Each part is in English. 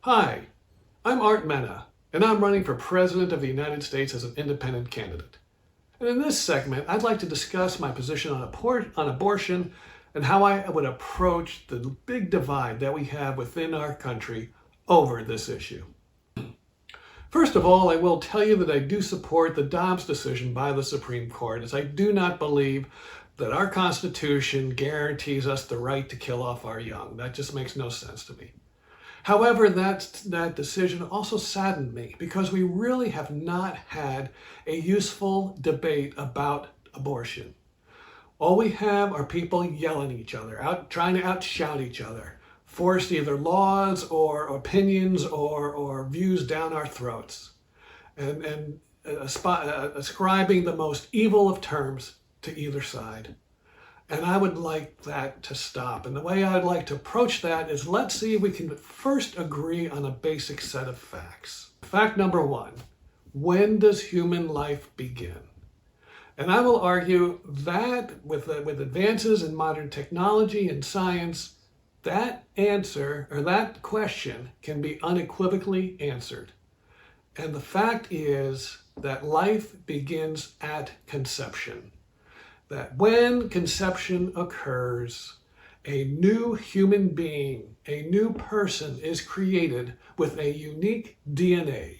Hi, I'm Art Menna, and I'm running for President of the United States as an independent candidate. And in this segment, I'd like to discuss my position on abortion and how I would approach the big divide that we have within our country over this issue. First of all, I will tell you that I do support the Dobbs decision by the Supreme Court, as I do not believe that our Constitution guarantees us the right to kill off our young. That just makes no sense to me. However, that decision also saddened me because we really have not had a useful debate about abortion. All we have are people yelling at each other, trying to outshout each other, forced either laws or opinions or views down our throats, and ascribing the most evil of terms to either side. And I would like that to stop. And the way I'd like to approach that is, let's see if we can first agree on a basic set of facts. Fact number one, when does human life begin? And I will argue that with advances in modern technology and science, that answer, or that question, can be unequivocally answered. And the fact is that life begins at conception. That when conception occurs, a new human being, a new person is created with a unique DNA,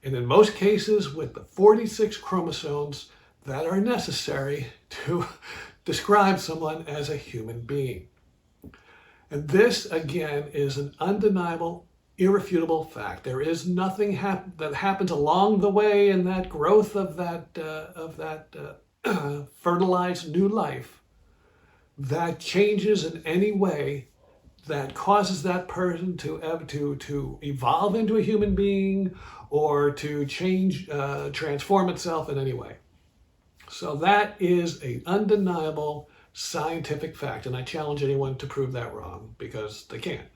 and in most cases with the 46 chromosomes that are necessary to describe someone as a human being. And this, again, is an undeniable, irrefutable fact. There is nothing that happens along the way in that growth of that fertilized new life that changes in any way that causes that person to evolve into a human being or to transform itself in any way. So that is an undeniable scientific fact, and I challenge anyone to prove that wrong, because they can't.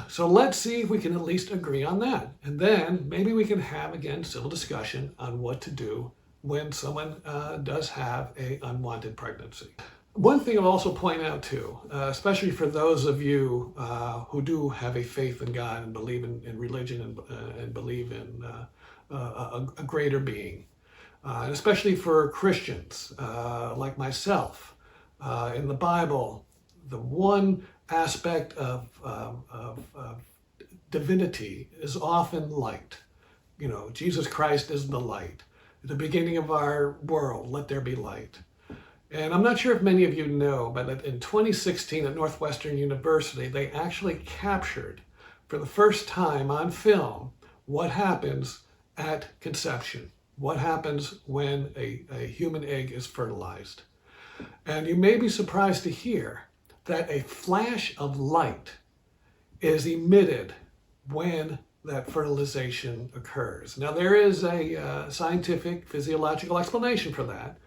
So let's see if we can at least agree on that. And then maybe we can have, again, civil discussion on what to do when someone does have an unwanted pregnancy. One thing I'll also point out too, especially for those of you who do have a faith in God and believe in religion and believe in a greater being, and especially for Christians like myself, in the Bible, the one aspect of divinity is often light. You know, Jesus Christ is the light. At the beginning of our world, let there be light. And I'm not sure if many of you know, but in 2016 at Northwestern University, they actually captured for the first time on film what happens at conception, what happens when a human egg is fertilized. And you may be surprised to hear that a flash of light is emitted when that fertilization occurs. Now, there is a scientific, physiological explanation for that,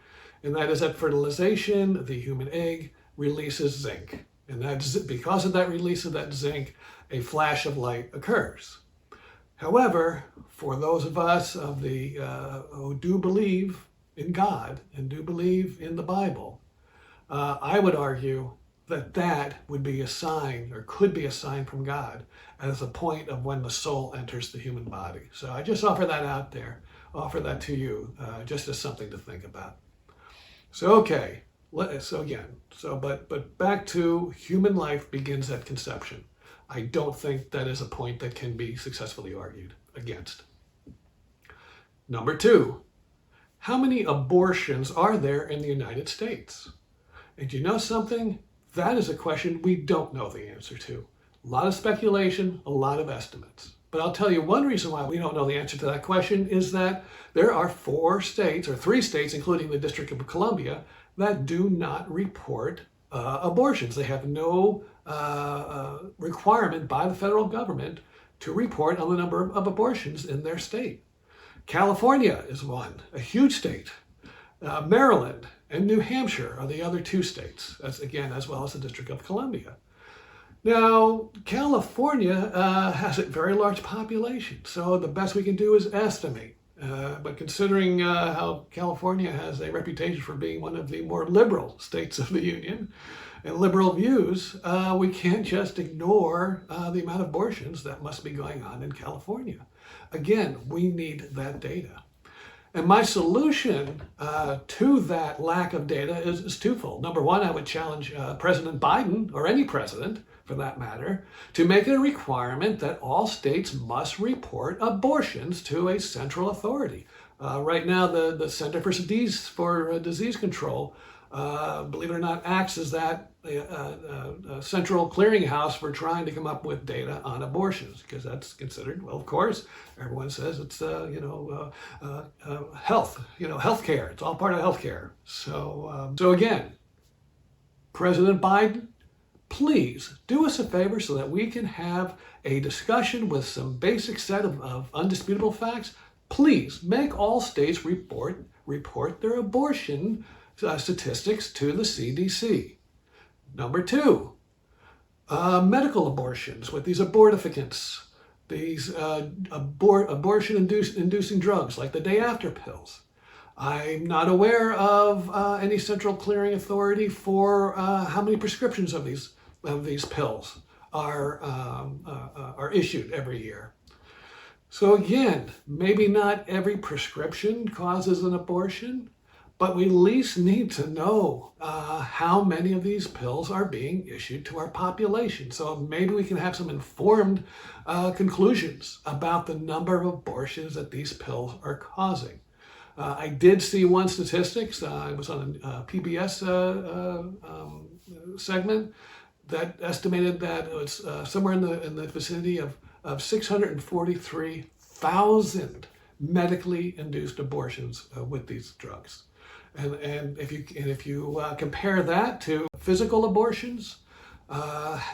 and that is that fertilization, the human egg, releases zinc. And that's because of that release of that zinc, a flash of light occurs. However, for those of us who do believe in God and do believe in the Bible, I would argue that would be a sign, or could be a sign from God, as a point of when the soul enters the human body. So I just offer that out there, offer that to you, just as something to think about. So okay, but back to human life begins at conception. I don't think that is a point that can be successfully argued against. Number two, how many abortions are there in the United States? And you know something? That is a question we don't know the answer to. A lot of speculation, a lot of estimates. But I'll tell you one reason why we don't know the answer to that question is that there are 4 states, or 3 states, including the District of Columbia, that do not report abortions. They have no requirement by the federal government to report on the number of abortions in their state. California is one, a huge state. Maryland and New Hampshire are the other 2 states, as well as the District of Columbia. Now, California has a very large population, so the best we can do is estimate. But considering how California has a reputation for being one of the more liberal states of the Union and liberal views, we can't just ignore the amount of abortions that must be going on in California. Again, we need that data. And my solution to that lack of data is twofold. Number one, I would challenge President Biden, or any president for that matter, to make it a requirement that all states must report abortions to a central authority. Right now, the Center for Disease Control, believe it or not, acts as that central clearinghouse for trying to come up with data on abortions, because that's considered, well, of course, everyone says it's health, healthcare. It's all part of healthcare. So again, President Biden, please do us a favor so that we can have a discussion with some basic set of undisputable facts. Please make all states report their abortion statistics to the CDC. Number two, medical abortions with these abortificants, these abortion-inducing drugs like the day after pills. I'm not aware of any central clearing authority for how many prescriptions of these pills are issued every year. So again, maybe not every prescription causes an abortion, but we at least need to know how many of these pills are being issued to our population. So maybe we can have some informed conclusions about the number of abortions that these pills are causing. I did see one statistics. I was on a PBS segment that estimated that it was somewhere in the vicinity of 643,000 medically induced abortions with these drugs. And if you compare that to physical abortions,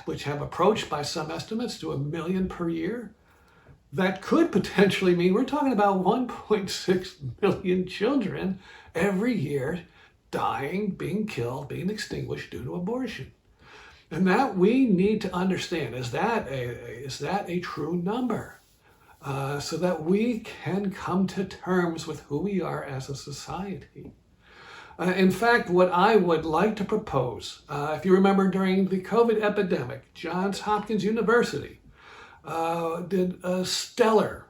which have approached by some estimates to 1 million per year, that could potentially mean we're talking about 1.6 million children every year dying, being killed, being extinguished due to abortion. And that we need to understand, is that a true number? So that we can come to terms with who we are as a society. In fact, what I would like to propose, if you remember during the COVID epidemic, Johns Hopkins University did a stellar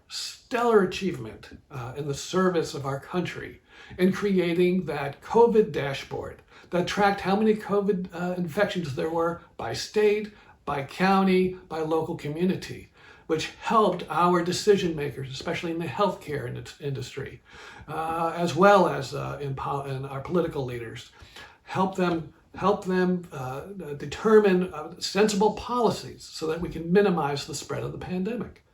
achievement in the service of our country in creating that COVID dashboard that tracked how many COVID infections there were by state, by county, by local community, which helped our decision makers, especially in the healthcare industry, as well as in our political leaders, help them determine sensible policies so that we can minimize the spread of the pandemic.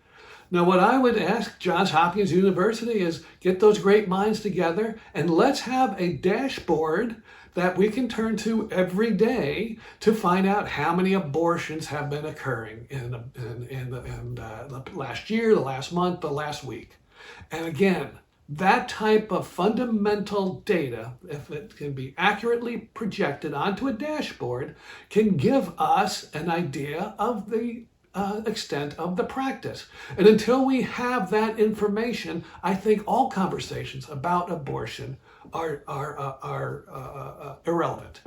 Now, what I would ask Johns Hopkins University is get those great minds together and let's have a dashboard that we can turn to every day to find out how many abortions have been occurring in the last year, the last month, the last week. And again, that type of fundamental data, if it can be accurately projected onto a dashboard, can give us an idea of the extent of the practice. And until we have that information, I think all conversations about abortion are irrelevant.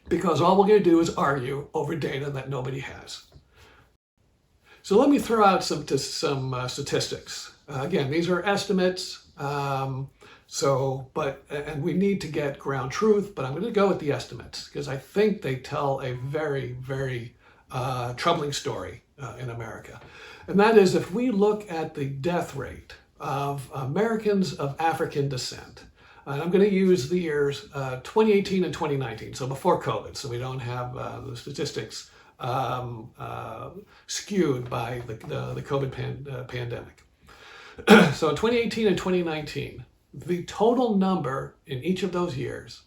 Because all we're going to do is argue over data that nobody has. So let me throw out some statistics. Again, these are estimates, and we need to get ground truth, but I'm going to go with the estimates because I think they tell a very, very troubling story in America. And that is if we look at the death rate of Americans of African descent, and I'm going to use the years 2018 and 2019, so before COVID, so we don't have the statistics skewed by the COVID pandemic. So in 2018 and 2019, the total number in each of those years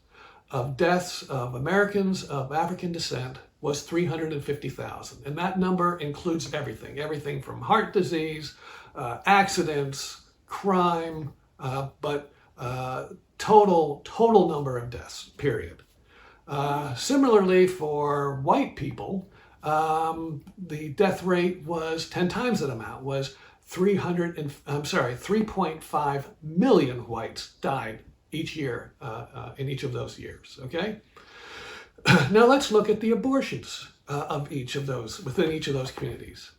of deaths of Americans of African descent was 350,000. And that number includes everything from heart disease, accidents, crime, but total number of deaths, period. Similarly, for white people, the death rate was 10 times that amount, was 3.5 million whites died each year in each of those years. Okay. Now let's look at the abortions of each of those within each of those communities.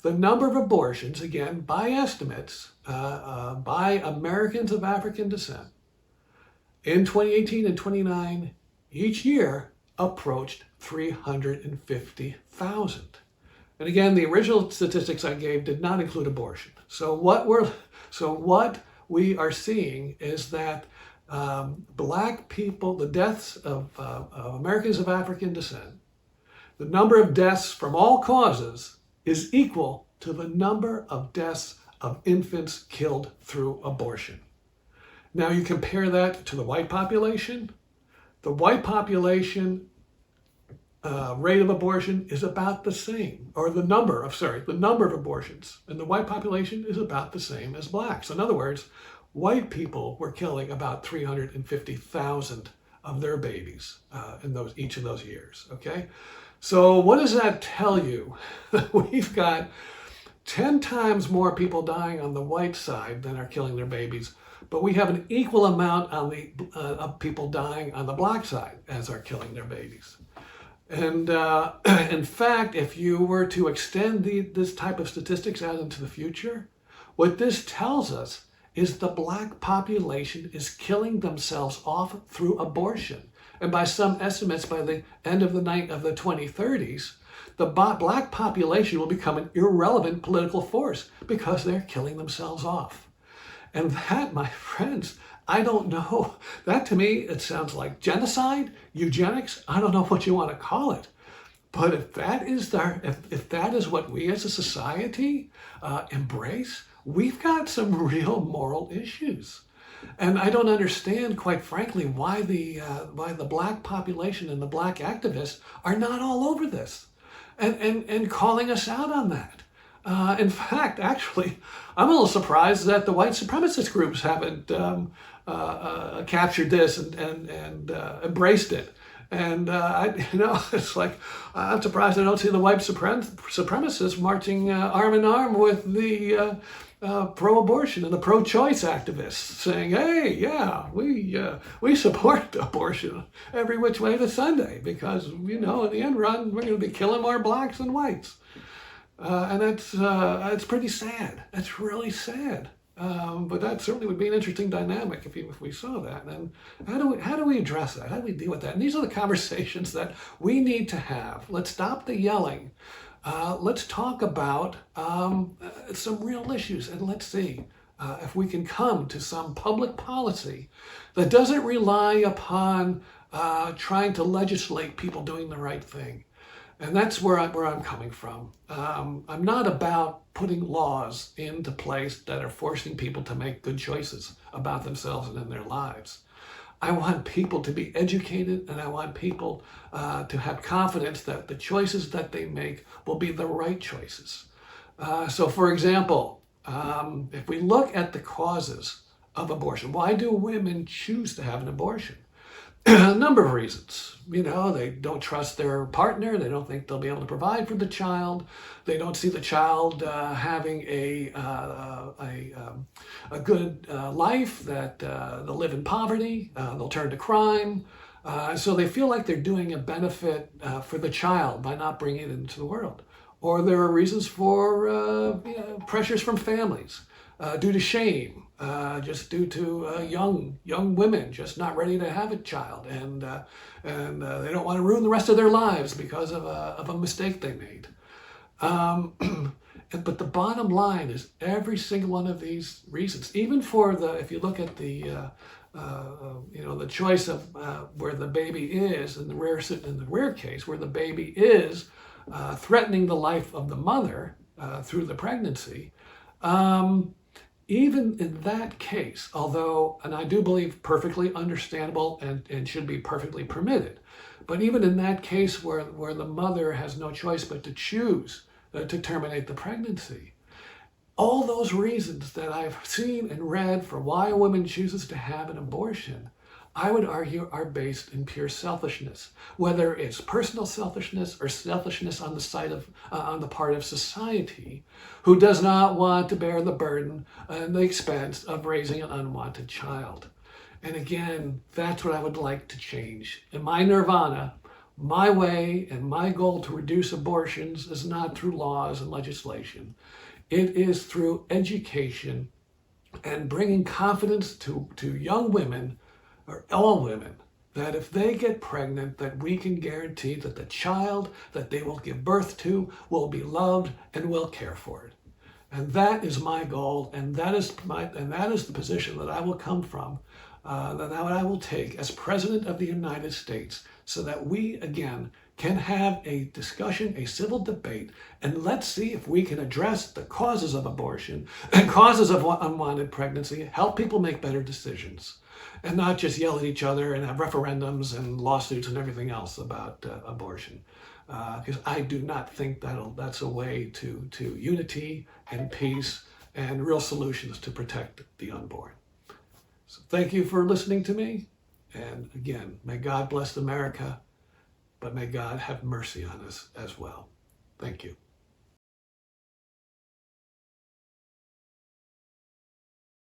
The number of abortions, again, by estimates, by Americans of African descent, in 2018 and 29, each year approached 350,000. And again, the original statistics I gave did not include abortion. So what we are seeing is that Black people, the deaths of Americans of African descent, the number of deaths from all causes is equal to the number of deaths of infants killed through abortion. Now you compare that to the white population. The white population rate of abortion is about the same, or the number of abortions in the white population is about the same as blacks. In other words, white people were killing about 350,000 of their babies in each of those years. Okay, so what does that tell you? We've got 10 times more people dying on the white side than are killing their babies, but we have an equal amount on of people dying on the black side as are killing their babies. And in fact, if you were to extend this type of statistics out into the future, what this tells us is the black population is killing themselves off through abortion. And by some estimates, by the end of the 2030s, the black population will become an irrelevant political force because they're killing themselves off. And that, my friends, I don't know. That to me, it sounds like genocide, eugenics. I don't know what you want to call it. But if that is if that is what we as a society embrace, we've got some real moral issues. And I don't understand, quite frankly, why the black population and the black activists are not all over this and calling us out on that. In fact, actually, I'm a little surprised that the white supremacist groups haven't captured this and embraced it. And it's like I'm surprised I don't see the white supremacists marching arm in arm with the pro-abortion and the pro-choice activists, saying, "Hey, yeah, we support abortion every which way to Sunday because in the end run we're going to be killing more blacks than whites." And that's pretty sad. That's really sad. But that certainly would be an interesting dynamic if we saw that. And how do we address that? How do we deal with that? And these are the conversations that we need to have. Let's stop the yelling. Let's talk about some real issues, and let's see if we can come to some public policy that doesn't rely upon trying to legislate people doing the right thing. And that's where I'm coming from. I'm not about putting laws into place that are forcing people to make good choices about themselves and in their lives. I want people to be educated, and I want people to have confidence that the choices that they make will be the right choices. So for example, if we look at the causes of abortion, why do women choose to have an abortion? A number of reasons. They don't trust their partner. They don't think they'll be able to provide for the child. They don't see the child having a good life, that they'll live in poverty. They'll turn to crime. So they feel like they're doing a benefit for the child by not bringing it into the world. Or there are reasons for pressures from families due to shame. Just due to young women just not ready to have a child, and they don't want to ruin the rest of their lives because of a mistake they made. But the bottom line is every single one of these reasons, even for if you look at the choice of where the baby is in the rare case where the baby is threatening the life of the mother through the pregnancy. Even in that case, although, and I do believe perfectly understandable and should be perfectly permitted, but even in that case where the mother has no choice but to choose to terminate the pregnancy, all those reasons that I've seen and read for why a woman chooses to have an abortion, I would argue are based in pure selfishness, whether it's personal selfishness or selfishness on the part of society, who does not want to bear the burden and the expense of raising an unwanted child. And again, that's what I would like to change. In my nirvana, my way and my goal to reduce abortions is not through laws and legislation. It is through education and bringing confidence to young women, or all women, that if they get pregnant, that we can guarantee that the child that they will give birth to will be loved and will care for it. And that is my goal, and that is the position that I will come from, that I will take as President of the United States, so that we again can have a discussion, a civil debate, and let's see if we can address the causes of abortion and causes of unwanted pregnancy, help people make better decisions, and not just yell at each other and have referendums and lawsuits and everything else about abortion. Because I do not think that's a way to unity and peace and real solutions to protect the unborn. So thank you for listening to me. And again, may God bless America, but may God have mercy on us as well. Thank you.